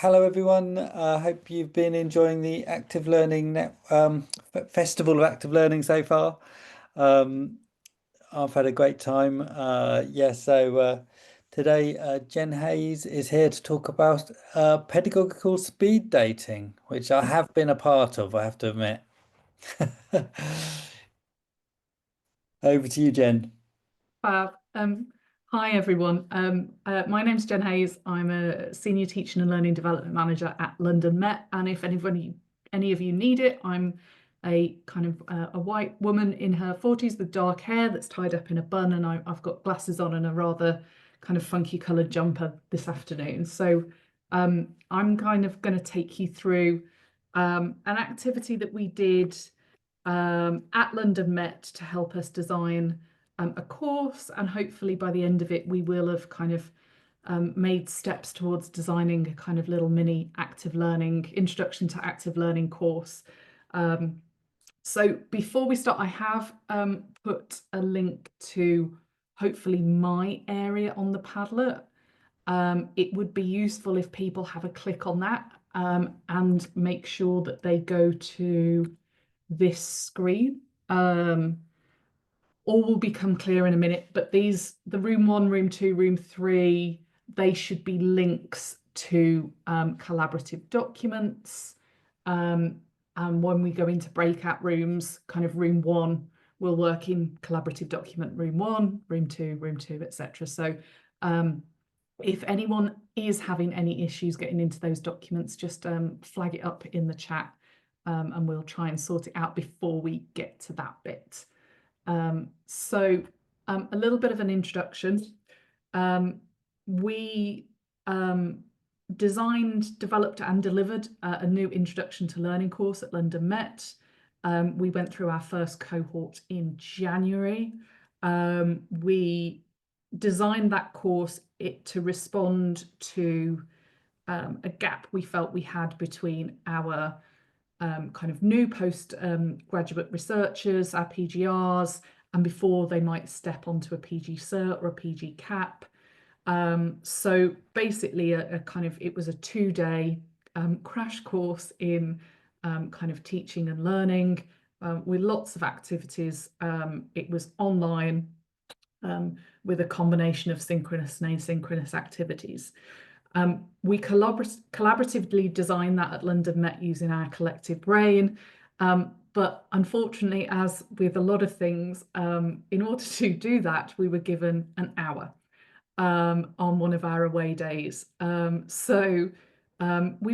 Hello everyone. I hope you've been enjoying the Active Learning Festival of Active Learning so far. Um, I've had a great time. Today Jen Hayes is here to talk about pedagogical speed dating, which I have been a part of, I have to admit. Over to you, Jen. Fab. Hi everyone. My name's Jen Hayes. I'm a senior teaching and learning development manager at London Met. And if any of you need it, I'm a kind of a white woman in her 40s with dark hair that's tied up in a bun, and I've got glasses on and a rather kind of funky coloured jumper this afternoon. So I'm kind of going to take you through an activity that we did at London Met to help us design a course, and hopefully by the end of it we will have kind of made steps towards designing a kind of little mini active learning, introduction to active learning course. So before we start, I have put a link to hopefully my area on the Padlet. It would be useful if people have a click on that and make sure that they go to this screen. All will become clear in a minute, but the room 1, room 2, room 3, they should be links to collaborative documents. And when we go into breakout rooms, kind of room 1 will work in collaborative document room 1, room 2, etc. So if anyone is having any issues getting into those documents, just flag it up in the chat, and we'll try and sort it out before we get to that bit. A little bit of an introduction. We designed, developed and delivered a new Introduction to Learning course at London Met. We went through our first cohort in January. We designed that course to respond to a gap we felt we had between our kind of new postgraduate researchers, our PGRs, and before they might step onto a PG Cert or a PG CAP. So basically it was a 2-day crash course in kind of teaching and learning with lots of activities. It was online with a combination of synchronous and asynchronous activities. We collaboratively designed that at London Met using our collective brain. But unfortunately, as with a lot of things, in order to do that, we were given an hour on one of our away days. We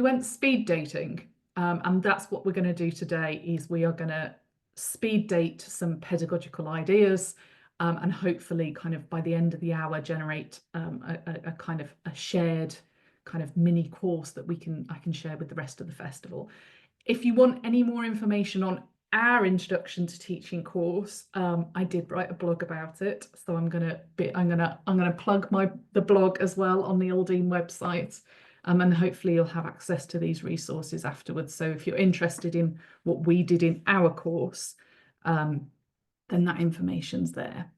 went speed dating, and that's what we're going to do today. Is we are going to speed date some pedagogical ideas, and hopefully kind of by the end of the hour generate a kind of a shared kind of mini course that I can share with the rest of the festival. If you want any more information on our Introduction to Teaching course, I did write a blog about it, so I'm gonna plug the blog as well on the Aldine website, and hopefully you'll have access to these resources afterwards. So if you're interested in what we did in our course, then that information's there.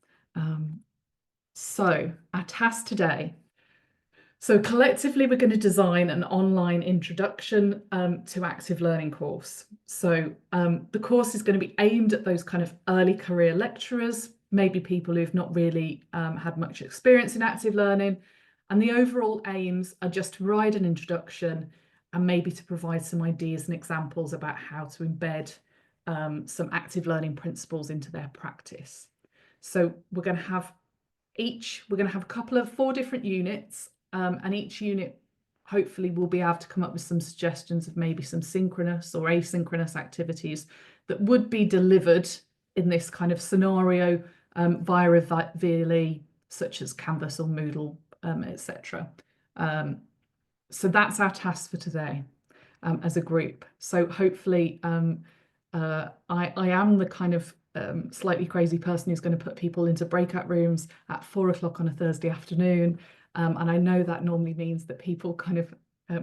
So our task today. So collectively, we're going to design an online introduction to active learning course. So the course is going to be aimed at those kind of early career lecturers, maybe people who've not really had much experience in active learning. And the overall aims are just to provide an introduction and maybe to provide some ideas and examples about how to embed some active learning principles into their practice. So we're going to have a couple of 4 different units, and each unit hopefully will be able to come up with some suggestions of maybe some synchronous or asynchronous activities that would be delivered in this kind of scenario via a VLE such as Canvas or Moodle, etc. So that's our task for today as a group. So hopefully I am the kind of slightly crazy person who's going to put people into breakout rooms at 4 o'clock on a Thursday afternoon. And I know that normally means that people kind of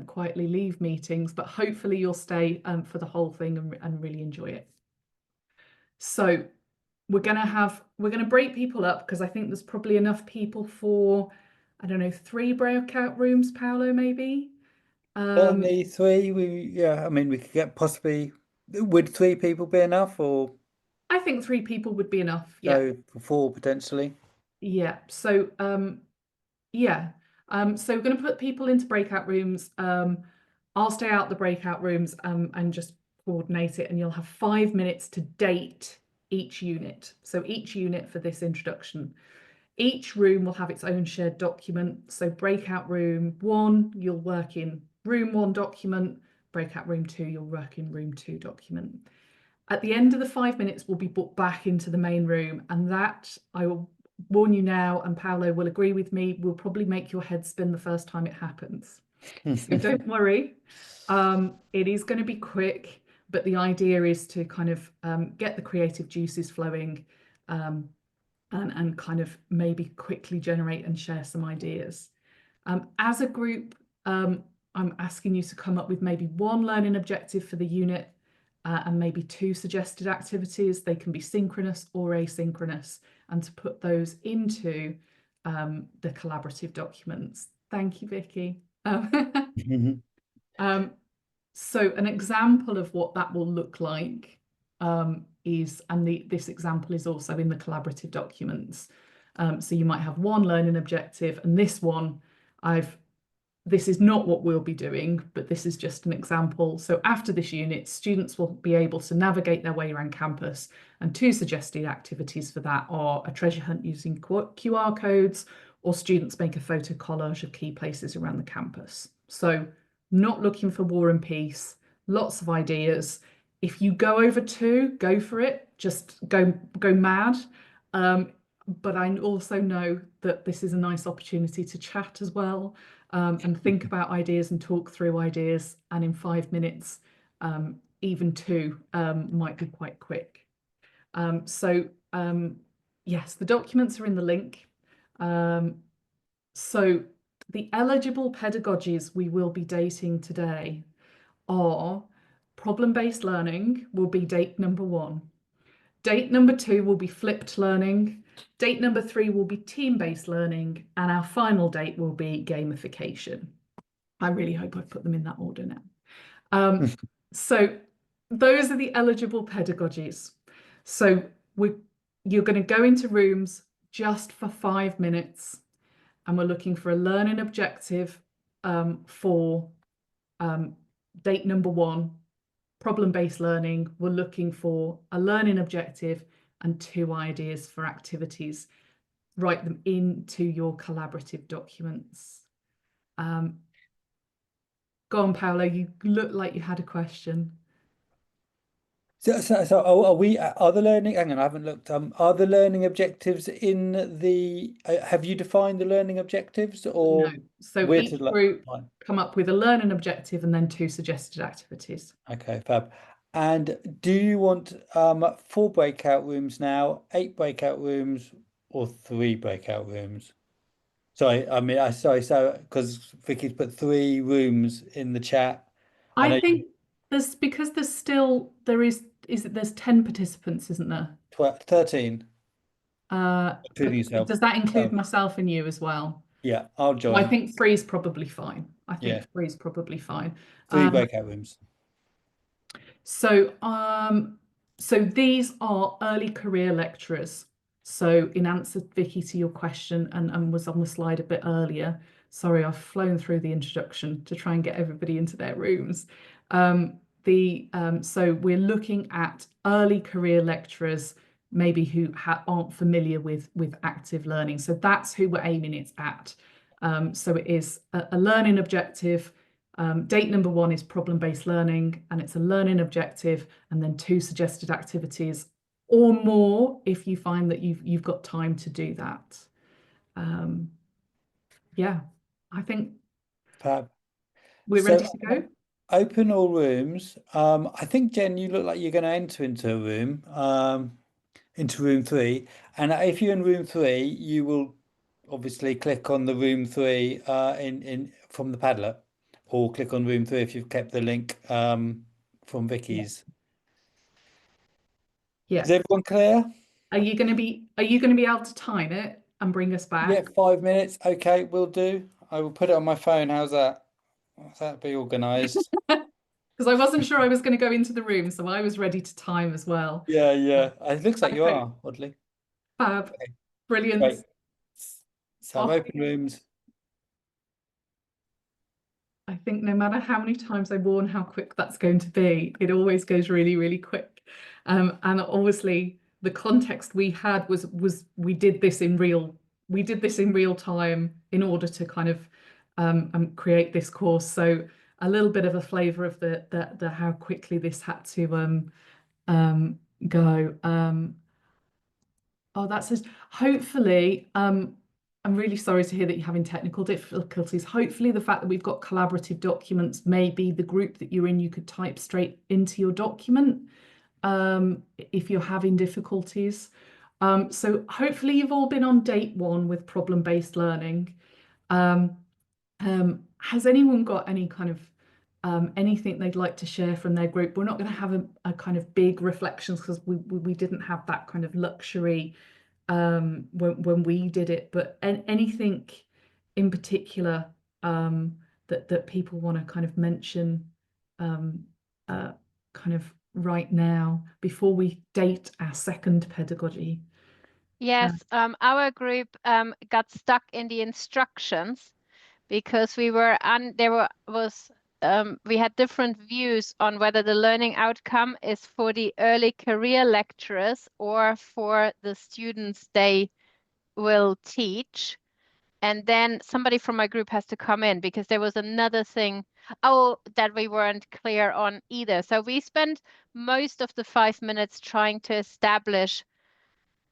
quietly leave meetings, but hopefully you'll stay for the whole thing and really enjoy it. So we're going to break people up because I think there's probably enough people for, I don't know, 3 breakout rooms, Paolo, maybe. Um, Certainly three. Yeah, I mean, we could get possibly. Would three people be enough, or I think three people would be enough. Yeah. go for four potentially? Yeah. Yeah. So we're going to put people into breakout rooms. I'll stay out the breakout rooms and just coordinate it, and you'll have 5 minutes to date each unit. So each unit for this introduction. Each room will have its own shared document. So breakout room one, you'll work in room one document. Breakout room two, you'll work in room two document. At the end of the 5 minutes, we'll be booked back into the main room, and that I will warn you now, and Paolo will agree with me, will probably make your head spin the first time it happens. So don't worry. It is going to be quick, but the idea is to kind of get the creative juices flowing, um, and kind of maybe quickly generate and share some ideas. As a group, I'm asking you to come up with maybe one learning objective for the unit, and maybe two suggested activities. They can be synchronous or asynchronous, and to put those into the collaborative documents. Thank you, Vicky. Um, so an example of what that will look like is, and this example is also in the collaborative documents. So you might have one learning objective, and this is not what we'll be doing, but this is just an example. So after this unit, students will be able to navigate their way around campus, and two suggested activities for that are a treasure hunt using QR codes, or students make a photo collage of key places around the campus. So not looking for war and peace, lots of ideas. If you go over two, go for it, just go mad. But I also know that this is a nice opportunity to chat as well, and think about ideas and talk through ideas. And in 5 minutes, even two might be quite quick. So yes, the documents are in the link. So the eligible pedagogies we will be dating today are problem-based learning will be date number one. Date number two will be flipped learning. Date number three will be team-based learning. And our final date will be gamification. I really hope I've put them in that order now. So those are the eligible pedagogies. So you're going to go into rooms just for 5 minutes, and we're looking for a learning objective for date number one, problem-based learning. We're looking for a learning objective and two ideas for activities. Write them into your collaborative documents. Go on, Paolo, you look like you had a question. So are the learning, hang on, I haven't looked, are the learning objectives in the, have you defined the learning objectives No. or So where to each look? group Fine. come up with a learning objective and then two suggested activities. Okay, fab. And do you want four breakout rooms now, eight breakout rooms, or three breakout rooms? Sorry, I mean, sorry, so because Vicky's put three rooms in the chat. I I know you think because there's 10 participants, isn't there? 13, Uh, including yourself. does that include Oh, myself and you as well? yeah, I'll Well, I join. think three is probably fine. I Yeah, think three is probably fine. three Um, breakout rooms. So, so these are early career lecturers. So in answer, Vicky, to your question, and was on the slide a bit earlier. Sorry, I've flown through the introduction to try and get everybody into their rooms. So we're looking at early career lecturers, maybe who aren't familiar with active learning. So that's who we're aiming it at. So it is a learning objective. Date number one is problem-based learning, and it's a learning objective, and then two suggested activities or more if you find that you've got time to do that. Yeah, I think Fab. we're ready So to go. open all rooms. I think Jen, you look like you're going to enter into a room, into room three. And if you're in room three, you will obviously click on the room three in from the Padlet, or click on room three if you've kept the link from Yeah. Vicky's. Is Yeah. everyone clear? Are you going to be able to time it and bring us Yeah, back? 5 minutes. Okay, will do. I will put it on my phone. How's that? That'd be organised. Because I wasn't sure I was going to go into the room, so I was ready to time as well. Yeah, yeah. It looks like you Okay, are, oddly. fab, Okay, brilliant. great. So I've Off. open rooms. I think no matter how many times I warn how quick that's going to be, it always goes really, really quick. And obviously the context we had was we did this in real time in order to kind of create this course. So a little bit of a flavour of the how quickly this had to go. Oh, that says hopefully, I'm really sorry to hear that you're having technical difficulties. Hopefully, the fact that we've got collaborative documents, maybe the group that you're in, you could type straight into your document if you're having difficulties. So hopefully you've all been on date one with problem-based learning. Um, has anyone got any kind of anything they'd like to share from their group? We're not going to have a kind of big reflections because we didn't have that kind of luxury when we did it, but anything in particular that people want to kind of mention um, uh, kind of right now before we date our second pedagogy. Uh, Yes, our group got stuck in the instructions because we were on there was we had different views on whether the learning outcome is for the early career lecturers or for the students they will teach. And then somebody from my group has to come in because there was another thing, oh, that we weren't clear on either. So we spent most of the 5 minutes trying to establish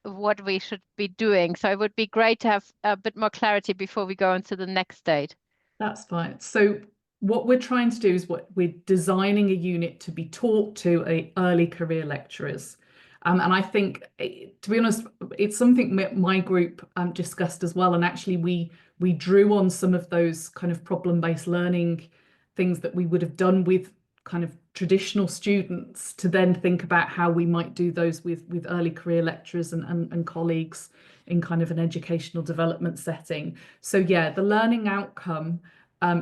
what we should be doing. So it would be great to have a bit more clarity before we go into the next stage. That's fine. So what we're trying to do is what we're designing a unit to be taught to early career lecturers. And I think, to be honest, it's something my group discussed as well. And actually, we drew on some of those kind of problem-based learning things that we would have done with kind of traditional students to then think about how we might do those with early career lecturers and colleagues in kind of an educational development setting. So yeah, the learning outcome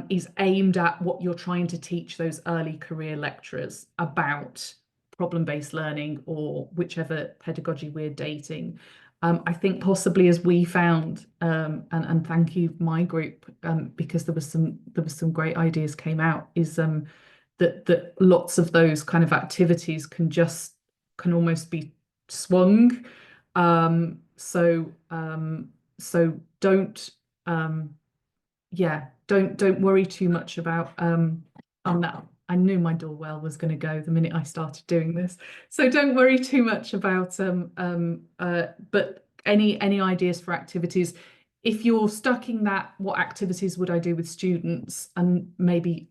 is aimed at what you're trying to teach those early career lecturers about problem-based learning or whichever pedagogy we're dating. I think possibly as we found, and thank you, my group, because there was some great ideas came out, is that lots of those kind of activities can almost be swung. So don't don't worry too much about oh no, I knew my doorbell was going to go the minute I started doing this. So don't worry too much about but any ideas for activities. If you're stuck in that, what activities would I do with students, and maybe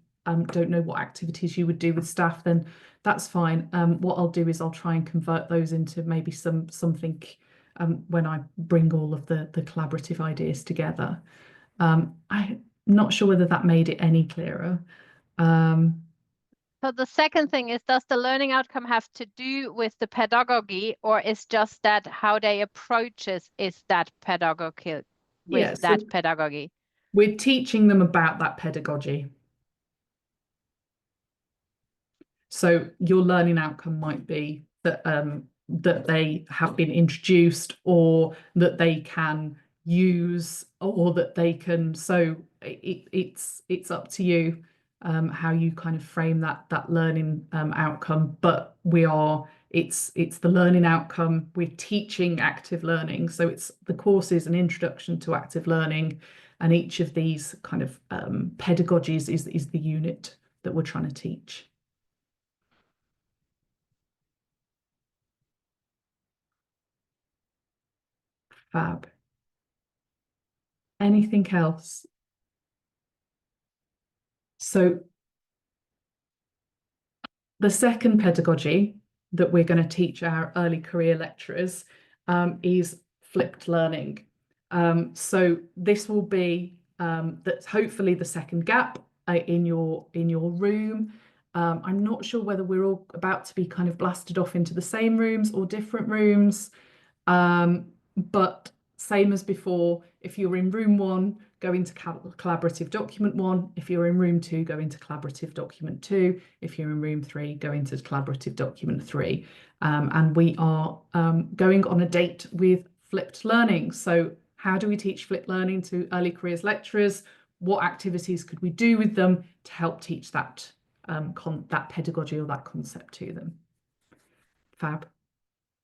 don't know what activities you would do with staff, then that's fine. What I'll do is I'll try and convert those into maybe something when I bring all of the collaborative ideas together. I'm not sure whether that made it any clearer. Um, So the second thing is, does the learning outcome have to do with the pedagogy, or is just that how they approach it is that pedagogical with yeah, so that pedagogy? we're teaching them about that pedagogy. So your learning outcome might be that they have been introduced or that they can use or that they can. So it's up to you how you kind of frame that learning outcome. But it's the learning outcome. We're teaching active learning. So it's the course is an introduction to active learning, and each of these kind of pedagogies is the unit that we're trying to teach. Fab. Anything else? So the second pedagogy that we're going to teach our early career lecturers is flipped learning. So this will be that's hopefully the second gap in your room. I'm not sure whether we're all about to be kind of blasted off into the same rooms or different rooms. But same as before, if you're in room one, go into collaborative document 1. If you're in room 2, go into collaborative document 2. If you're in room 3, go into collaborative document 3. And we are going on a date with flipped learning. So how do we teach flipped learning to early careers lecturers? What activities could we do with them to help teach that that pedagogy or that concept to them? Fab.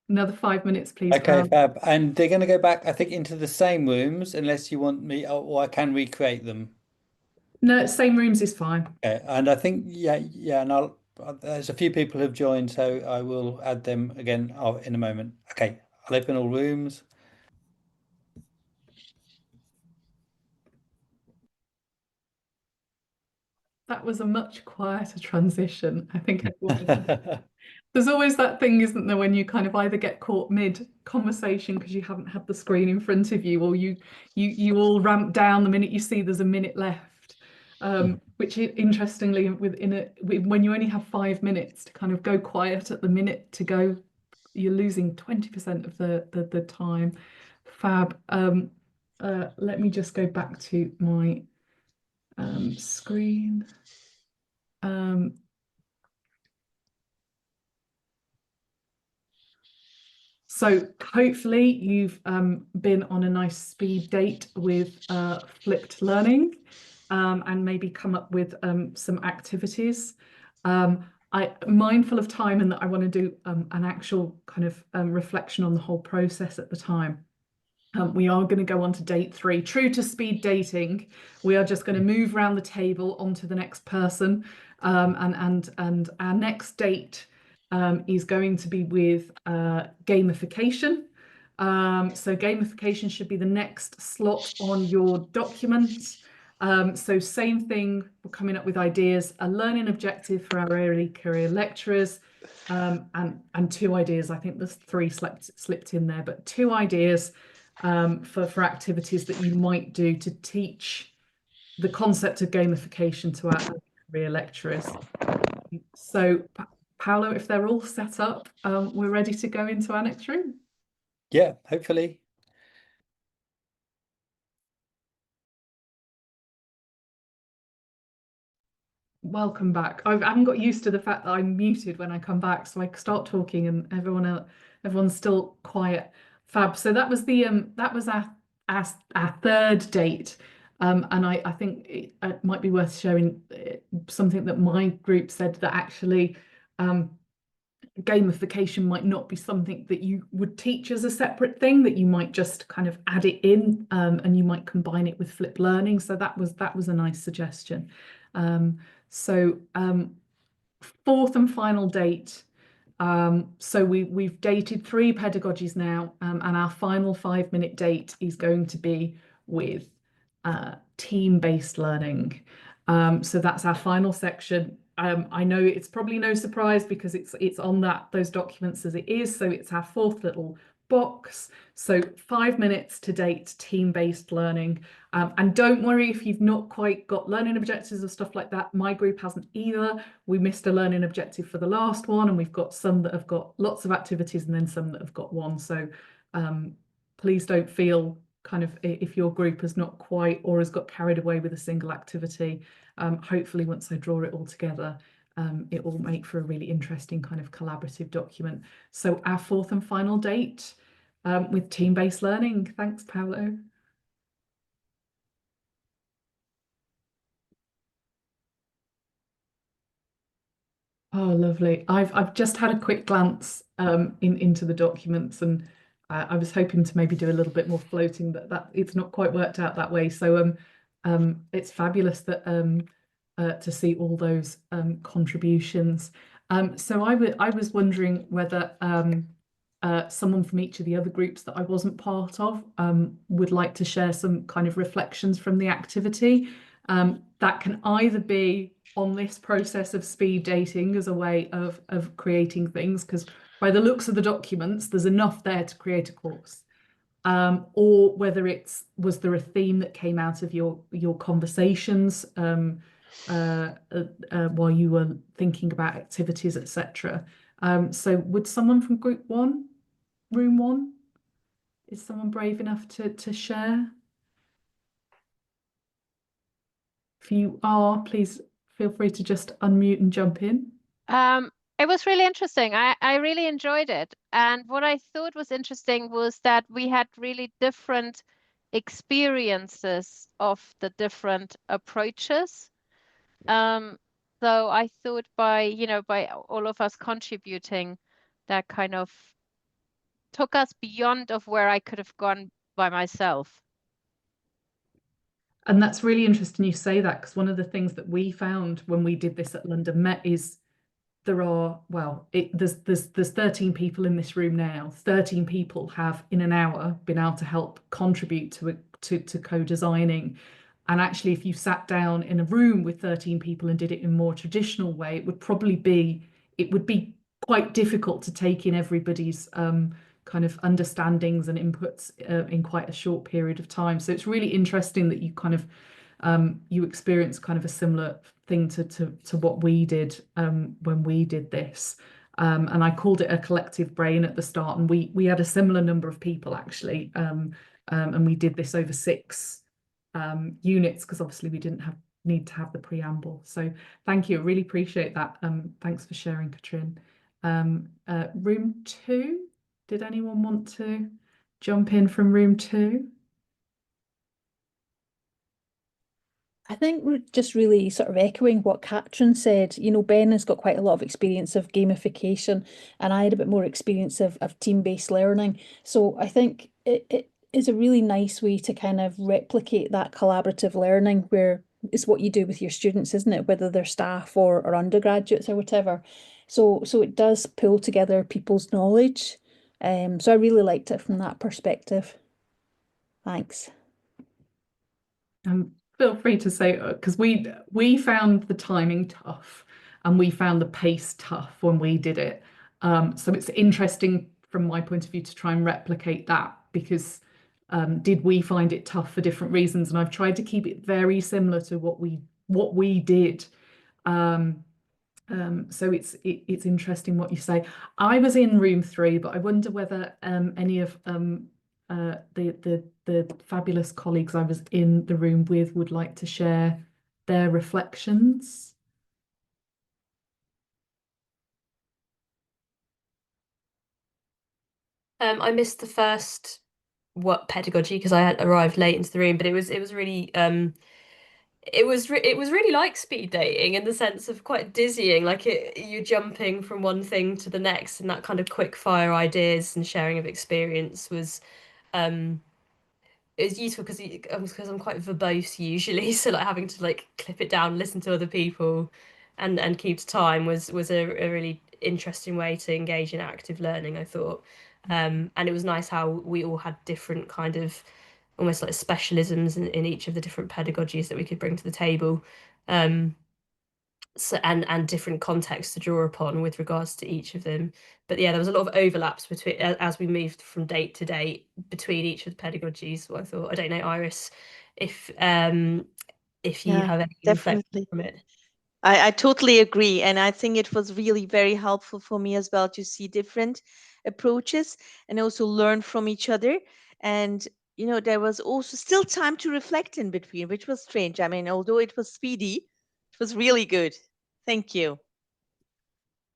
Another 5 minutes, please. Okay, fab. And they're going to go back, I think, into the same rooms unless you want me, or I can recreate them. No, same rooms is fine. Okay, and I think, yeah, and there's a few people who've joined, so I will add them again in a moment. Okay, I'll open all rooms. That was a much quieter transition. I think there's always that thing, isn't there, when you kind of either get caught mid-conversation because you haven't had the screen in front of you, or you all ramp down the minute you see there's a minute left. Which interestingly, when you only have 5 minutes to kind of go quiet at the minute to go, you're losing 20% of the time. Fab. Let me just go back to my screen. So hopefully you've been on a nice speed date with flipped learning and maybe come up with some activities. I'm mindful of time and that I want to do an actual kind of reflection on the whole process at the time. We are going to go on to date 3. True to speed dating, we are just going to move around the table onto the next person. And our next date is going to be with gamification. So gamification should be the next slot on your document. So same thing, we're coming up with ideas, a learning objective for our early career lecturers, and 2 ideas. I think there's 3 slipped in there, but 2 ideas for activities that you might do to teach the concept of gamification to our career lecturers. So, Paolo, if they're all set up, we're ready to go into our next room. Yeah, hopefully. Welcome back. I haven't got used to the fact that I'm muted when I come back, so I start talking and everyone's still quiet. Fab. So that was our 3rd date, and I think it might be worth sharing something that my group said, that actually gamification might not be something that you would teach as a separate thing, that you might just kind of add it in, and you might combine it with flipped learning. So that was a nice suggestion. So 4th and final date. So we've dated 3 pedagogies now, and our final 5-minute date is going to be with team-based learning. So that's our final section. I know it's probably no surprise because it's on those documents as it is. So it's our 4th little box. So 5 minutes to date, team-based learning. And don't worry if you've not quite got learning objectives or stuff like that. My group hasn't either. We missed a learning objective for the last one, and we've got some that have got lots of activities and then some that have got one. So please don't feel kind of if your group has not quite or has got carried away with a single activity. Hopefully once I draw it all together, it will make for a really interesting kind of collaborative document. So our 4th and final date with team-based learning. Thanks, Paolo. Oh, lovely. I've just had a quick glance into the documents, and I was hoping to maybe do a little bit more floating, but that it's not quite worked out that way. So it's fabulous that to see all those contributions. So I was wondering whether someone from each of the other groups that I wasn't part of would like to share some kind of reflections from the activity. That can either be on this process of speed dating as a way of creating things, because by the looks of the documents, there's enough there to create a course. Or whether was there a theme that came out of your conversations while you were thinking about activities, etc. So would someone from group 1, room 1, is someone brave enough to share? If you are, please feel free to just unmute and jump in. It was really interesting. I really enjoyed it. And what I thought was interesting was that we had really different experiences of the different approaches. So I thought by all of us contributing, that kind of took us beyond of where I could have gone by myself. And that's really interesting you say that, because one of the things that we found when we did this at London Met is there's 13 people in this room now. 13 people have in an hour been able to help contribute to co-designing. And actually, if you sat down in a room with 13 people and did it in a more traditional way, it would be quite difficult to take in everybody's kind of understandings and inputs in quite a short period of time. So it's really interesting that you kind of you experience kind of a similar thing to what we did when we did this. And I called it a collective brain at the start, and we had a similar number of people actually, and we did this over 6 units, because obviously we didn't need to have the preamble. So thank you, I really appreciate that. Thanks for sharing, Katrin. Room 2, did anyone want to jump in from room 2? I think we're just really sort of echoing what Katrin said. You know, Ben has got quite a lot of experience of gamification, and I had a bit more experience of team-based learning. So I think it is a really nice way to kind of replicate that collaborative learning, where it's what you do with your students, isn't it? Whether they're staff or undergraduates or whatever. So it does pull together people's knowledge. So I really liked it from that perspective. Thanks. Feel free to say, because we found the timing tough and we found the pace tough when we did it. So it's interesting from my point of view to try and replicate that, because did we find it tough for different reasons? And I've tried to keep it very similar to what we did. So it's interesting what you say. I was in room 3, but I wonder whether any of the fabulous colleagues I was in the room with would like to share their reflections. I missed the first pedagogy because I had arrived late into the room, but it was really it was really like speed dating, in the sense of quite dizzying, like you're jumping from one thing to the next, and that kind of quick fire ideas and sharing of experience was it was useful because I'm quite verbose usually, so like having to like clip it down, listen to other people, and keep to time was a really interesting way to engage in active learning, I thought. And it was nice how we all had different kind of almost like specialisms in each of the different pedagogies that we could bring to the table. So, and different contexts to draw upon with regards to each of them. But yeah, there was a lot of overlaps between as we moved from date to date between each of the pedagogies. So I thought, I don't know, Iris, if you have any reflection from it. I totally agree. And I think it was really very helpful for me as well to see different approaches and also learn from each other. And, you know, there was also still time to reflect in between, which was strange. I mean, although it was speedy, it was really good. Thank you.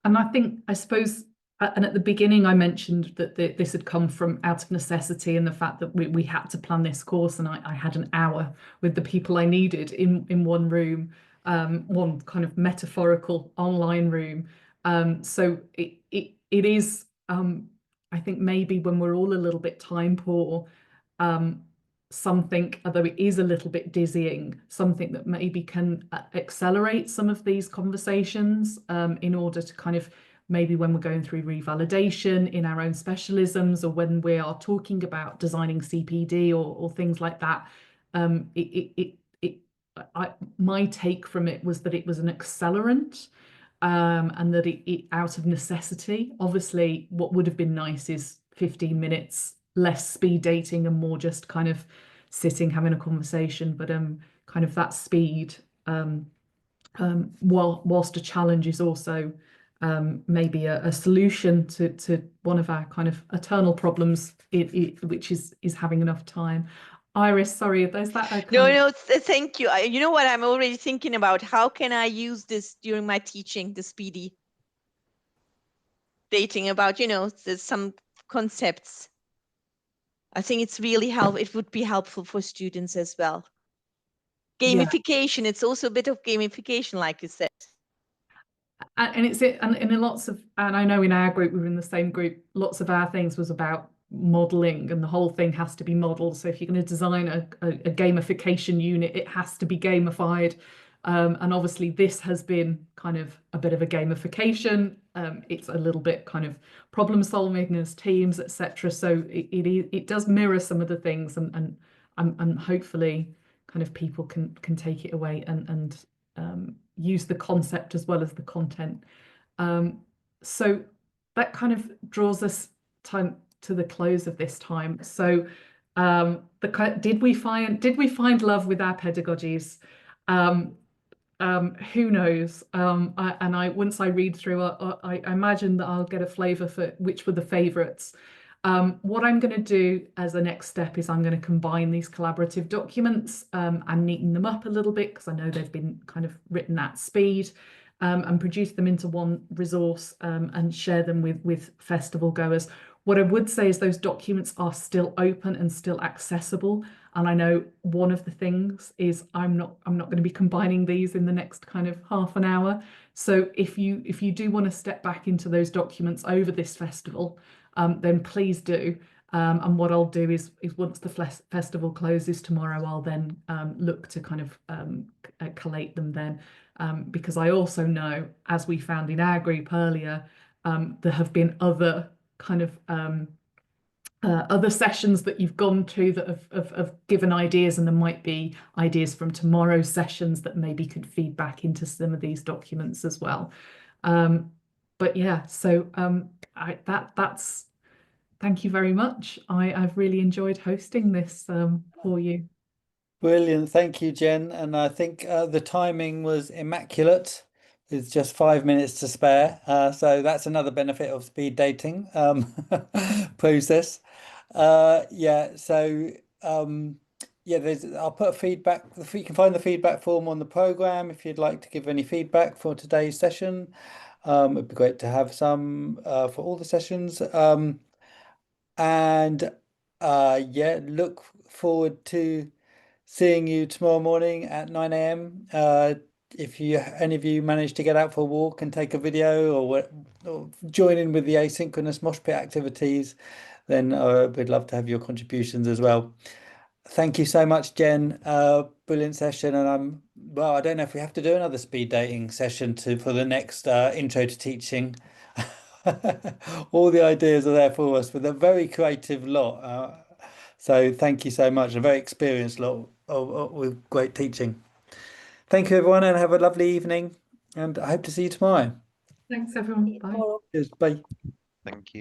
And I suppose, and at the beginning I mentioned that this had come from out of necessity, and the fact that we had to plan this course, and I had an hour with the people I needed in one room, one kind of metaphorical online room. So it is, I think maybe when we're all a little bit time poor, something, although it is a little bit dizzying, something that maybe can accelerate some of these conversations in order to kind of, maybe when we're going through revalidation in our own specialisms, or when we are talking about designing CPD or things like that, my take from it was that it was an accelerant, and that it out of necessity. Obviously, what would have been nice is 15 minutes less speed dating and more just kind of sitting having a conversation, but kind of that speed, whilst a challenge is also maybe a solution to one of our kind of eternal problems, which is having enough time. Iris, sorry, there's that No, thank you. You know what? I'm already thinking about how can I use this during my teaching, the speedy dating about, there's some concepts. I think it's really it would be helpful for students as well. Gamification, it's also a bit of gamification, like you said. And in lots of, and I know in our group, we were in the same group, lots of our things was about modeling, and the whole thing has to be modeled. So if you're going to design a gamification unit, it has to be gamified. And obviously this has been kind of a bit of a gamification. It's a little bit kind of problem solving as teams, etc. So it does mirror some of the things, and hopefully kind of people can take it away and use the concept as well as the content. So that kind of draws us time to the close of this time. So did we find love with our pedagogies? Who knows? Once I read through, I imagine that I'll get a flavour for which were the favourites. What I'm going to do as a next step is I'm going to combine these collaborative documents and neaten them up a little bit, because I know they've been kind of written at speed, and produce them into one resource and share them with festival goers. What I would say is those documents are still open and still accessible. And I know one of the things is I'm not going to be combining these in the next kind of half an hour. So if you do want to step back into those documents over this festival, then please do. And what I'll do is once the festival closes tomorrow, I'll then look to kind of collate them then. Because I also know, as we found in our group earlier, there have been other kind of other sessions that you've gone to that have given ideas, and there might be ideas from tomorrow's sessions that maybe could feed back into some of these documents as well. But yeah, so that's thank you very much. I've really enjoyed hosting this for you. Brilliant. Thank you, Jen. And I think the timing was immaculate with just 5 minutes to spare. So that's another benefit of speed dating process. Yeah, so yeah, I'll put a feedback. You can find the feedback form on the program if you'd like to give any feedback for today's session. It'd be great to have some for all the sessions. And yeah, look forward to seeing you tomorrow morning at 9 a.m. If any of you manage to get out for a walk and take a video, or join in with the asynchronous mosh pit activities, then we'd love to have your contributions as well. Thank you so much, Jen. Brilliant session, and I don't know if we have to do another speed dating session for the next intro to teaching. All the ideas are there for us with a very creative lot. So thank you so much. A very experienced lot with great teaching. Thank you, everyone, and have a lovely evening. And I hope to see you tomorrow. Thanks, everyone. Bye. Cheers. Bye. Thank you.